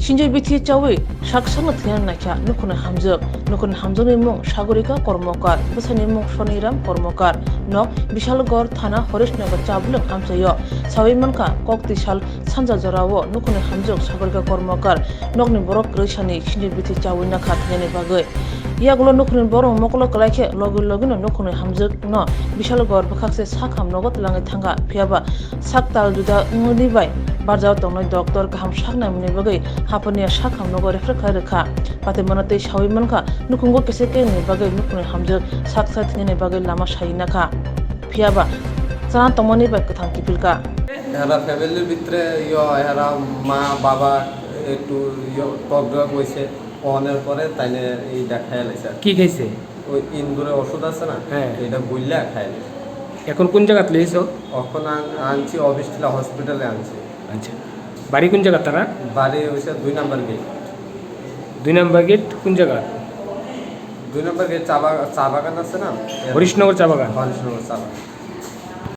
Sinjai bithi chawi saksang thian nakha nukun hamjani mung Sagorika Kormokar busani mung Shoniram Kormokar nok Bishalgor thana Horishnagar chablung hamsayo sawimanka koktishal sanja jorawo nukun hamjuk Sagorika Kormokar nokni borok grishani sinjai bithi chawi nakha thiani bagai yagulo nukun borong mokolo kalaike login nukun hamjuk no Bishalgor bakakse sakham nogot langai thanga phiaba saktal juda ngunibai barjao tongnoi doctor kaham sakna muni bagai hapania sakham nogo refer kha pate manate sawi manka nukungo keseke ni bagai nukun hamjuk saksa thine bagai lama saina kha phiaba চান তমনি bike থাকি পিলকা এরা ফ্যামিলির ভিতরে এরা মা বাবা একটু টক হয়েছে অনের পরে তাইলে এই দেখায় লাইছে কি খাইছে ওই ইন্দুরে ওষুধ আছে না এটা বইলা খায় এখন কোন জায়গাত লইছো এখন আনছি অবিষ্টিলা হসপিটালে আনছি আচ্ছা বাড়ি কোন জায়গা তারা বাড়ি হইছে 2 নাম্বার গেট 2 নাম্বার গেট কোন জায়গা 2 নাম্বার গেট চা বাগান আছে না হরিশনগর চা বাগান হরিশনগর চা বাগান